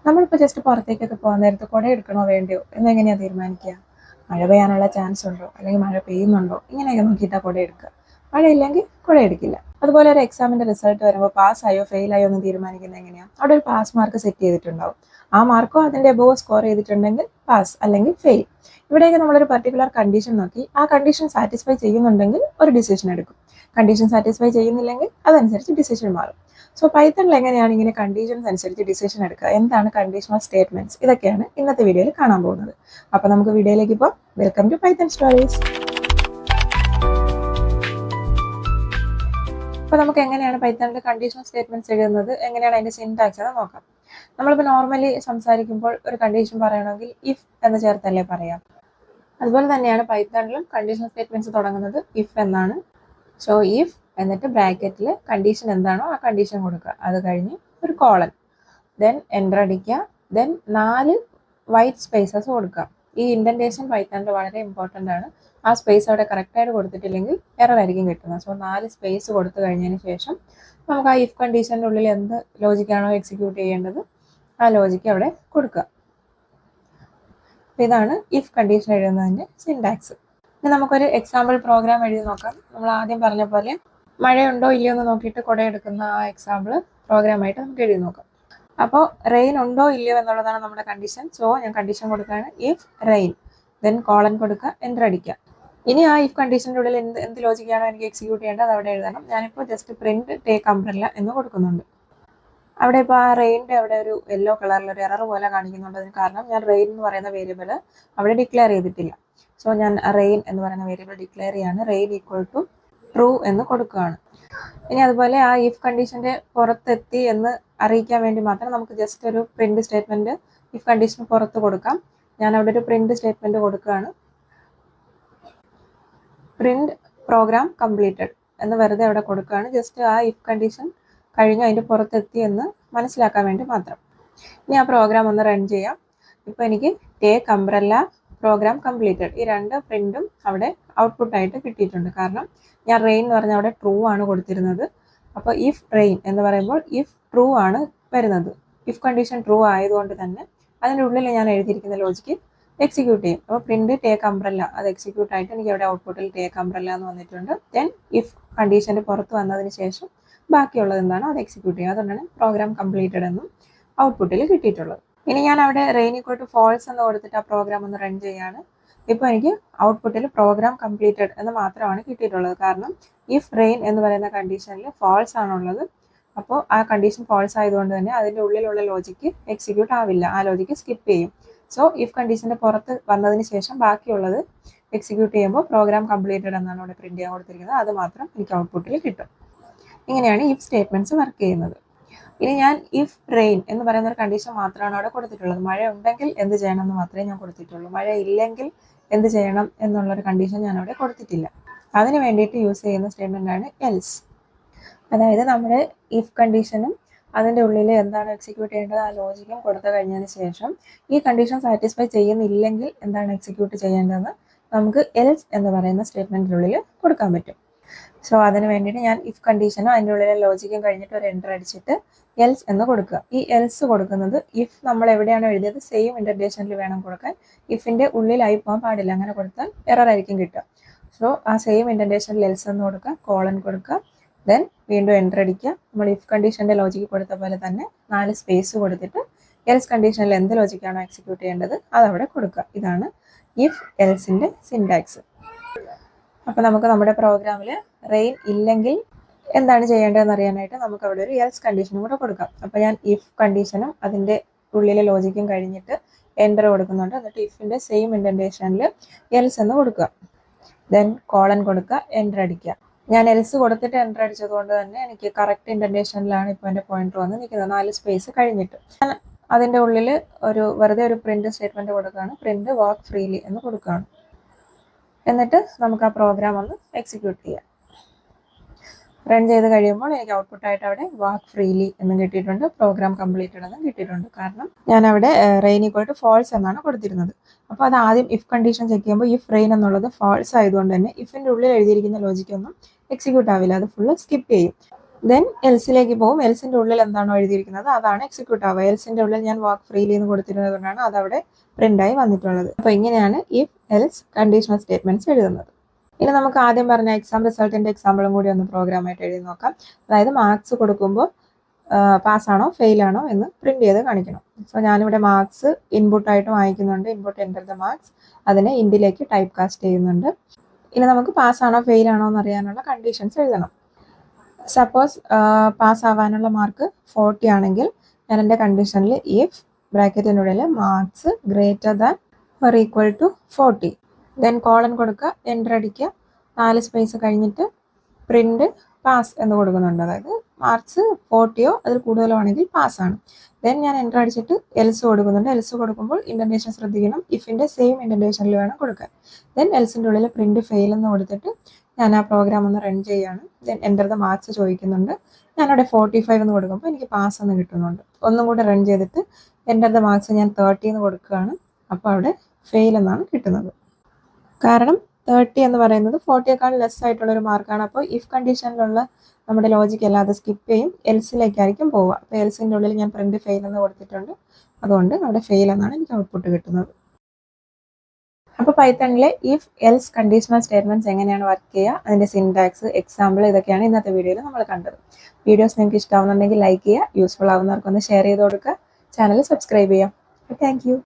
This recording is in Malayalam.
നമ്മളിപ്പോൾ ജസ്റ്റ് പുറത്തേക്കൊക്കെ പോകാൻ നേരത്ത് കുട എടുക്കണോ വേണ്ടയോ എന്നെങ്ങനെയാണ് തീരുമാനിക്കുക? മഴ പെയ്യാനുള്ള ചാൻസ് ഉണ്ടോ അല്ലെങ്കിൽ മഴ പെയ്യുന്നുണ്ടോ ഇങ്ങനെയൊക്കെ നോക്കിയിട്ടാണ് കുട എടുക്കുക. മഴയില്ലെങ്കിൽ കുട എടുക്കില്ല. അതുപോലെ ഒരു എക്സാമിന്റെ റിസൾട്ട് വരുമ്പോൾ പാസ്സായോ ഫെയിലായോ എന്ന് തീരുമാനിക്കുന്നത് എങ്ങനെയാണ്? അവിടെ ഒരു പാസ് മാർക്ക് സെറ്റ് ചെയ്തിട്ടുണ്ടാവും. ആ മാർക്കോ അതിന്റെ എബോവ് സ്കോർ ചെയ്തിട്ടുണ്ടെങ്കിൽ പാസ് അല്ലെങ്കിൽ ഫെയിൽ. ഇവിടെയൊക്കെ നമ്മളൊരു പർട്ടിക്കുലർ കണ്ടീഷൻ നോക്കി ആ കണ്ടീഷൻ സാറ്റിസ്ഫൈ ചെയ്യുന്നുണ്ടെങ്കിൽ ഒരു ഡിസിഷൻ എടുക്കും. കണ്ടീഷൻ സാറ്റിസ്ഫൈ ചെയ്യുന്നില്ലെങ്കിൽ അതനുസരിച്ച് ഡിസിഷൻ മാറും. സോ പൈത്തണിൽ എങ്ങനെയാണ് ഇങ്ങനെ കണ്ടീഷൻസ് അനുസരിച്ച് ഡിസിഷൻ എടുക്കുക, എന്താണ് കണ്ടീഷണൽ സ്റ്റേറ്റ്മെന്റ്സ്, ഇതൊക്കെയാണ് ഇന്നത്തെ വീഡിയോയിൽ കാണാൻ പോകുന്നത്. അപ്പോൾ നമുക്ക് വീഡിയോയിലേക്ക് പോകാം. Welcome to Python stories. അപ്പോൾ നമുക്ക് എങ്ങനെയാണ് പൈത്തണിൽ കണ്ടീഷണൽ സ്റ്റേറ്റ്മെന്റ്സ് എഴുതുന്നത്, എങ്ങനെയാണ് അതിന്റെ സിൻടാക്സ് എന്ന് നോക്കാം. നമ്മളിപ്പോൾ നോർമലി സംസാരിക്കുമ്പോൾ ഒരു കണ്ടീഷൻ പറയണമെങ്കിൽ ഇഫ് എന്ന് ചേർത്തല്ലേ പറയാം. അതുപോലെ തന്നെയാണ് പൈത്തണിലും കണ്ടീഷണൽ സ്റ്റേറ്റ്മെന്റ്സ് തുടങ്ങുന്നത് ഇഫ് എന്നാണ്. സോ ഇഫ് എന്നിട്ട് ബ്രാക്കറ്റിൽ കണ്ടീഷൻ എന്താണോ ആ കണ്ടീഷൻ കൊടുക്കുക. അത് കഴിഞ്ഞ് ഒരു കോളൻ, ദെൻ എൻ്റർ അടിക്കുക, ദെൻ 4 വൈറ്റ് സ്പേസസ് കൊടുക്കുക. ഈ ഇൻഡൻറ്റേഷൻ പൈത്തണിൽ വളരെ ഇമ്പോർട്ടൻ്റ് ആണ്. ആ സ്പേസ് അവിടെ കറക്റ്റായിട്ട് കൊടുത്തിട്ടില്ലെങ്കിൽ എറർ ആയിരിക്കും കിട്ടുന്നത്. സോ 4 സ്പേസ് കൊടുത്തു കഴിഞ്ഞതിന് ശേഷം നമുക്ക് ആ ഇഫ് കണ്ടീഷൻ്റെ ഉള്ളിൽ എന്ത് ലോജിക്കാണോ എക്സിക്യൂട്ട് ചെയ്യേണ്ടത് ആ ലോജിക്ക് അവിടെ കൊടുക്കുക. ഇതാണ് ഇഫ് കണ്ടീഷൻ എഴുതുന്നതിൻ്റെ സിൻടാക്സ്. ഇനി നമുക്കൊരു എക്സാമ്പിൾ പ്രോഗ്രാം എഴുതി നോക്കാം. നമ്മൾ ആദ്യം പറഞ്ഞ പോലെ മഴയുണ്ടോ ഇല്ലയോ എന്ന് നോക്കിയിട്ട് കുട എടുക്കുന്ന ആ എക്സാമ്പിൾ പ്രോഗ്രാമായിട്ട് നമുക്ക് എഴുതി നോക്കാം. അപ്പോൾ റെയിൻ ഉണ്ടോ ഇല്ലയോ എന്നുള്ളതാണ് നമ്മുടെ കണ്ടീഷൻ. സോ ഞാൻ കണ്ടീഷൻ കൊടുക്കുകയാണ് ഇഫ് റെയിൻ, ദെൻ കോളൻ കൊടുക്കുക, എൻ്റർ അടിക്കുക. ഇനി ആ ഇഫ് കണ്ടീഷൻ്റെ ഉള്ളിൽ എന്ത് ലോജിക്കാണോ എനിക്ക് എക്സിക്യൂട്ട് ചെയ്യേണ്ടത് അത് അവിടെ എഴുതണം. ഞാനിപ്പോൾ ജസ്റ്റ് പ്രിന്റ് ടേക്ക് അംബ്രല്ല എന്ന് കൊടുക്കുന്നുണ്ട്. അവിടെ ഇപ്പോൾ ആ റെയിൻ്റെ അവിടെ ഒരു യെല്ലോ കളറിൽ ഒരു എറർ പോലെ കാണിക്കുന്നുണ്ട്. അതിന് കാരണം ഞാൻ റെയിൻ എന്ന് പറയുന്ന വേരിയബിൾ അവിടെ ഡിക്ലെയർ ചെയ്തിട്ടില്ല. സോ ഞാൻ റെയിൻ എന്ന് പറയുന്ന വേരിയബിൾ ഡിക്ലെയർ ചെയ്യാണ്. റെയിൻ ഈക്വൽ ടു ട്രൂ എന്ന് കൊടുക്കുകയാണ്. ഇനി അതുപോലെ ആ ഇഫ് കണ്ടീഷൻ്റെ പുറത്തെത്തി എന്ന് അറിയിക്കാൻ വേണ്ടി മാത്രം നമുക്ക് ജസ്റ്റ് ഒരു പ്രിന്റ് സ്റ്റേറ്റ്മെന്റ് ഇഫ് കണ്ടീഷന് പുറത്ത് കൊടുക്കാം. ഞാൻ അവിടെ ഒരു പ്രിന്റ് സ്റ്റേറ്റ്മെന്റ് കൊടുക്കുകയാണ്. പ്രിന്റ് പ്രോഗ്രാം കംപ്ലീറ്റഡ് എന്ന് വെറുതെ അവിടെ കൊടുക്കുകയാണ്. ജസ്റ്റ് ആ ഇഫ് കണ്ടീഷൻ കഴിഞ്ഞ് അതിൻ്റെ പുറത്തെത്തി എന്ന് മനസ്സിലാക്കാൻ വേണ്ടി മാത്രം. ഇനി ആ പ്രോഗ്രാം ഒന്ന് റൺ ചെയ്യാം. ഇപ്പോൾ എനിക്ക് ടേക്ക് അംബ്രല്ല പ്രോഗ്രാം കംപ്ലീറ്റഡ് ഈ 2 പ്രിന്റും അവിടെ ഔട്ട്പുട്ടായിട്ട് കിട്ടിയിട്ടുണ്ട്. കാരണം ഞാൻ റെയിൻ എന്ന് പറഞ്ഞാൽ അവിടെ ട്രൂ ആണ് കൊടുത്തിരുന്നത്. അപ്പോൾ ഇഫ് റെയിൻ എന്ന് പറയുമ്പോൾ ഇഫ് ട്രൂ ആണ് വരുന്നത്. ഇഫ് കണ്ടീഷൻ ട്രൂ ആയതുകൊണ്ട് തന്നെ അതിൻ്റെ ഉള്ളിൽ ഞാൻ എഴുതിയിരിക്കുന്ന ലോജിക്ക് എക്സിക്യൂട്ട് ചെയ്യും. അപ്പോൾ പ്രിന്റ് ടേക്ക് അംബ്രല്ല അത് എക്സിക്യൂട്ട് ആയിട്ട് എനിക്ക് അവിടെ ഔട്ട്പുട്ടിൽ ടേക്ക് അംബ്രല്ല എന്ന് വന്നിട്ടുണ്ട്. ദെൻ ഇഫ് കണ്ടീഷൻ്റെ പുറത്ത് വന്നതിന് ശേഷം ബാക്കിയുള്ളത് എന്താണോ അത് എക്സിക്യൂട്ട് ചെയ്യും. അതുകൊണ്ടാണ് പ്രോഗ്രാം കംപ്ലീറ്റഡ് എന്നും ഔട്ട്പുട്ടിൽ കിട്ടിയിട്ടുള്ളത്. ഇനി ഞാൻ അവിടെ റെയിൻ ഈക്വൽ ടു ഫോൾസ് എന്ന് കൊടുത്തിട്ട് ആ പ്രോഗ്രാം ഒന്ന് റൺ ചെയ്യാണ്. ഇപ്പോൾ എനിക്ക് ഔട്ട്പുട്ടിൽ പ്രോഗ്രാം കംപ്ലീറ്റഡ് എന്ന് മാത്രമാണ് കിട്ടിയിട്ടുള്ളത്. കാരണം ഇഫ് റെയിൻ എന്ന് പറയുന്ന കണ്ടീഷനിൽ ഫോൾസ് ആണുള്ളത്. അപ്പോൾ ആ കണ്ടീഷൻ ഫോൾസ് ആയതുകൊണ്ട് തന്നെ അതിൻ്റെ ഉള്ളിലുള്ള ലോജിക്ക് എക്സിക്യൂട്ട് ആവില്ല, ആ ലോജിക്ക് സ്കിപ്പ് ചെയ്യും. സോ ഇഫ് കണ്ടീഷൻ്റെ പുറത്ത് വന്നതിന് ശേഷം ബാക്കിയുള്ളത് എക്സിക്യൂട്ട് ചെയ്യുമ്പോൾ പ്രോഗ്രാം കംപ്ലീറ്റഡ് എന്നാണ് അവിടെ പ്രിന്റ് ചെയ്യാൻ കൊടുത്തിരിക്കുന്നത്. അത് മാത്രം എനിക്ക് ഔട്ട്പുട്ടിൽ കിട്ടും. ഇങ്ങനെയാണ് ഇഫ് സ്റ്റേറ്റ്മെന്റ്സ് വർക്ക് ചെയ്യുന്നത്. ഇനി ഞാൻ ഇഫ് റെയിൻ എന്ന് പറയുന്ന ഒരു കണ്ടീഷൻ മാത്രമാണ് അവിടെ കൊടുത്തിട്ടുള്ളത്. മഴ ഉണ്ടെങ്കിൽ എന്ത് ചെയ്യണം എന്ന് മാത്രമേ ഞാൻ കൊടുത്തിട്ടുള്ളൂ. മഴ ഇല്ലെങ്കിൽ എന്ത് ചെയ്യണം എന്നുള്ളൊരു കണ്ടീഷൻ ഞാൻ അവിടെ കൊടുത്തിട്ടില്ല. അതിന് വേണ്ടിയിട്ട് യൂസ് ചെയ്യുന്ന സ്റ്റേറ്റ്മെന്റ് ആണ് എൽസ്. അതായത് നമ്മുടെ ഇഫ് കണ്ടീഷനും അതിൻ്റെ ഉള്ളിൽ എന്താണ് എക്സിക്യൂട്ട് ചെയ്യേണ്ടത് ആ ലോജിക്കും കൊടുത്തു കഴിഞ്ഞതിന് ശേഷം ഈ കണ്ടീഷൻ സാറ്റിസ്ഫൈ ചെയ്യുന്നില്ലെങ്കിൽ എന്താണ് എക്സിക്യൂട്ട് ചെയ്യേണ്ടതെന്ന് നമുക്ക് എൽസ് എന്ന് പറയുന്ന സ്റ്റേറ്റ്മെന്റിനുള്ളിൽ കൊടുക്കാൻ പറ്റും. സോ അതിന് വേണ്ടിയിട്ട് ഞാൻ ഇഫ് കണ്ടീഷനും അതിൻ്റെ ഉള്ളിലെ ലോജിക്കും കഴിഞ്ഞിട്ട് ഒരു എൻ്റർ അടിച്ചിട്ട് എൽസ് എന്ന് കൊടുക്കുക. ഈ എൽസ് കൊടുക്കുന്നത് ഇഫ് നമ്മൾ എവിടെയാണോ എഴുതിയത് സെയിം ഇൻഡന്റേഷനിൽ വേണം കൊടുക്കാൻ. ഇഫിൻ്റെ ഉള്ളിലായി പോകാൻ പാടില്ല. അങ്ങനെ കൊടുത്താൽ എറർ ആയിരിക്കും കിട്ടുക. സോ ആ സെയിം ഇൻഡന്റേഷനിൽ എൽസ് എന്ന് കൊടുക്കുക, കോളൻ കൊടുക്കുക, ദെൻ വീണ്ടും എൻ്റർ അടിക്കുക. നമ്മൾ ഇഫ് കണ്ടീഷൻ്റെ ലോജിക്ക് കൊടുത്ത പോലെ തന്നെ 4 സ്പേസ് കൊടുത്തിട്ട് എൽസ് കണ്ടീഷനിൽ എന്ത് ലോജിക്കാണോ എക്സിക്യൂട്ട് ചെയ്യേണ്ടത് അതവിടെ കൊടുക്കുക. ഇതാണ് ഇഫ് എൽസിൻ്റെ സിൻടാക്സ്. അപ്പോൾ നമുക്ക് നമ്മുടെ പ്രോഗ്രാമിൽ റെയിൻ ഇല്ലെങ്കിൽ എന്താണ് ചെയ്യേണ്ടതെന്ന് അറിയാനായിട്ട് നമുക്ക് അവിടെ ഒരു എൽസ് കണ്ടീഷനും കൂടെ കൊടുക്കാം. അപ്പോൾ ഞാൻ ഇഫ് കണ്ടീഷനും അതിൻ്റെ ഉള്ളിലെ ലോജിക്കും കഴിഞ്ഞിട്ട് എൻ്റർ കൊടുക്കുന്നുണ്ട്. എന്നിട്ട് ഇഫിൻ്റെ സെയിം ഇൻഡന്റേഷനിൽ എൽസ് എന്ന് കൊടുക്കുക, ദെൻ കോളൻ കൊടുക്കുക, എൻ്റർ അടിക്കുക. ഞാൻ എൽസ് കൊടുത്തിട്ട് എൻ്റർ അടിച്ചത് കൊണ്ട് തന്നെ എനിക്ക് കറക്റ്റ് ഇൻഡന്റേഷനിലാണ് ഇപ്പോൾ എൻ്റെ പോയിന്റർ വന്ന് നിൽക്കുന്നത്. 4 സ്പേസ് കഴിഞ്ഞിട്ട് ഞാൻ അതിൻ്റെ ഉള്ളിൽ വെറുതെ ഒരു പ്രിന്റ് സ്റ്റേറ്റ്മെന്റ് കൊടുക്കുകയാണ്. പ്രിന്റ് വാക്ക് ഫ്രീലി എന്ന് കൊടുക്കുകയാണ്. എന്നിട്ട് നമുക്ക് ആ പ്രോഗ്രാം ഒന്ന് എക്സിക്യൂട്ട് ചെയ്യാം. റൺ ചെയ്ത് കഴിയുമ്പോൾ എനിക്ക് ഔട്ട്പുട്ടായിട്ട് അവിടെ വാക്ക് ഫ്രീലി എന്ന് കിട്ടിയിട്ടുണ്ട്, പ്രോഗ്രാം കംപ്ലീറ്റഡ് എന്നും കിട്ടിയിട്ടുണ്ട്. കാരണം ഞാൻ അവിടെ റെയിൻ ഈക്വൽ ടു ഫോൾസ് എന്നാണ് കൊടുത്തിരുന്നത്. അപ്പോൾ അത് ആദ്യം ഇഫ് കണ്ടീഷൻ ചെക്ക് ചെയ്യുമ്പോൾ ഇഫ് റെയിൻ എന്നുള്ളത് ഫോൾസ് ആയതുകൊണ്ട് തന്നെ ഇഫിൻ്റെ ഉള്ളിൽ എഴുതിയിരിക്കുന്ന ലോജിക്കൊന്നും എക്സിക്യൂട്ട് ആവില്ല, അത് ഫുള്ള് സ്കിപ്പ് ചെയ്യും. ദെൻ എൽസിലേക്ക് പോകും. എൽസിൻ്റെ ഉള്ളിൽ എന്താണോ എഴുതിയിരിക്കുന്നത് അതാണ് എക്സിക്യൂട്ട് ആവുക. എൽസിൻ്റെ ഉള്ളിൽ ഞാൻ വർക്ക് ഫ്രീലി എന്ന് കൊടുത്തിരുന്നത് കൊണ്ടാണ് അതവിടെ പ്രിൻ്റായി വന്നിട്ടുള്ളത്. അപ്പോൾ ഇങ്ങനെയാണ് ഇഫ് എൽസ് കണ്ടീഷണൽ സ്റ്റേറ്റ്മെൻറ്റ്സ് എഴുതുന്നത്. ഇനി നമുക്ക് ആദ്യം പറഞ്ഞ എക്സാം റിസൾട്ടിൻ്റെ എക്സാമ്പിളും കൂടി ഒന്ന് പ്രോഗ്രാമായിട്ട് എഴുതി നോക്കാം. അതായത് മാർക്സ് കൊടുക്കുമ്പോൾ പാസ്സാണോ ഫെയിലാണോ എന്ന് പ്രിൻ്റ് ചെയ്ത് കാണിക്കണം. സോ ഞാനിവിടെ മാർക്സ് ഇൻപുട്ടായിട്ട് വാങ്ങിക്കുന്നുണ്ട്. ഇൻപുട്ട് എൻ്റർ ദ മാർക്സ്, അതിനെ ഇൻഡിലേക്ക് ടൈപ്പ് കാസ്റ്റ് ചെയ്യുന്നുണ്ട്. ഇനി നമുക്ക് പാസ്സാണോ ഫെയിലാണോ എന്ന് അറിയാനുള്ള കണ്ടീഷൻസ് എഴുതണം. സപ്പോസ് പാസ്സാവാനുള്ള മാർക്ക് 40 ആണെങ്കിൽ ഞാൻ എൻ്റെ കണ്ടീഷനിൽ ഇഫ് ബ്രാക്കറ്റിനുള്ളിൽ marks greater than or equal to 40, then colon കൊടുക്കുക, എൻ്റർ അടിക്കുക, 4 സ്പേസ് കഴിഞ്ഞിട്ട് പ്രിൻ്റ് പാസ് എന്ന് കൊടുക്കുന്നുണ്ട്. അതായത് മാർക്സ് 40യോ അതിൽ കൂടുതലോ ആണെങ്കിൽ പാസ്സാണ്. ദെൻ ഞാൻ എൻ്റർ അടിച്ചിട്ട് എൽസ് കൊടുക്കുന്നുണ്ട്. എൽസ് കൊടുക്കുമ്പോൾ ഇൻഡൻറ്റേഷൻ ശ്രദ്ധിക്കണം, ഇഫിൻ്റെ സെയിം ഇൻഡൻറ്റേഷനിൽ വേണം കൊടുക്കാൻ. ദെൻ എൽസിൻ്റെ ഉള്ളിൽ പ്രിൻ്റ് ഫെയിൽ എന്ന് കൊടുത്തിട്ട് ഞാൻ ആ പ്രോഗ്രാം ഒന്ന് റൺ ചെയ്യുകയാണ്. ദെൻ എൻ്റർ ദ മാർക്സ് ചോദിക്കുന്നുണ്ട്. ഞാനവിടെ 45 എന്ന് കൊടുക്കുമ്പോൾ എനിക്ക് പാസ് എന്ന് കിട്ടുന്നുണ്ട്. ഒന്നും കൂടെ റൺ ചെയ്തിട്ട് എൻ്റർ ദ മാർക്സ് ഞാൻ 30 എന്ന് കൊടുക്കുകയാണ്. അപ്പോൾ അവിടെ ഫെയിൽ എന്നാണ് കിട്ടുന്നത്. കാരണം 30 എന്ന് പറയുന്നത് 40യേക്കാൾ ലെസ് ആയിട്ടുള്ളൊരു മാർക്കാണ്. അപ്പോൾ ഇഫ് കണ്ടീഷനിലുള്ള നമ്മുടെ ലോജിക്ക് അല്ലാതെ സ്കിപ്പ് ചെയ്യും, എൽസിലേക്കായിരിക്കും പോവുക. അപ്പോൾ എൽസിൻ്റെ ഉള്ളിൽ ഞാൻ പ്രിൻ്റ് ഫെയിൽ എന്ന് കൊടുത്തിട്ടുണ്ട്. അതുകൊണ്ട് അവിടെ ഫെയിൽ എന്നാണ് എനിക്ക് ഔട്ട്പുട്ട് കിട്ടുന്നത്. അപ്പോൾ പൈത്തണിലെ ഇഫ് എൽസ് കണ്ടീഷണൽ സ്റ്റേറ്റ്മെൻറ്റ്സ് എങ്ങനെയാണ് വർക്ക് ചെയ്യുക, അതിൻ്റെ സിൻടാക്സ്, എക്സാമ്പിൾ, ഇതൊക്കെയാണ് ഇന്നത്തെ വീഡിയോയിൽ നമ്മൾ കണ്ടത്. വീഡിയോസ് നിങ്ങൾക്ക് ഇഷ്ടമാവുന്നുണ്ടെങ്കിൽ ലൈക്ക് ചെയ്യുക, യൂസ്ഫുൾ ആവുന്നവർക്കൊന്ന് ഷെയർ ചെയ്ത് കൊടുക്കുക, ചാനൽ സബ്സ്ക്രൈബ് ചെയ്യുക. Thank you.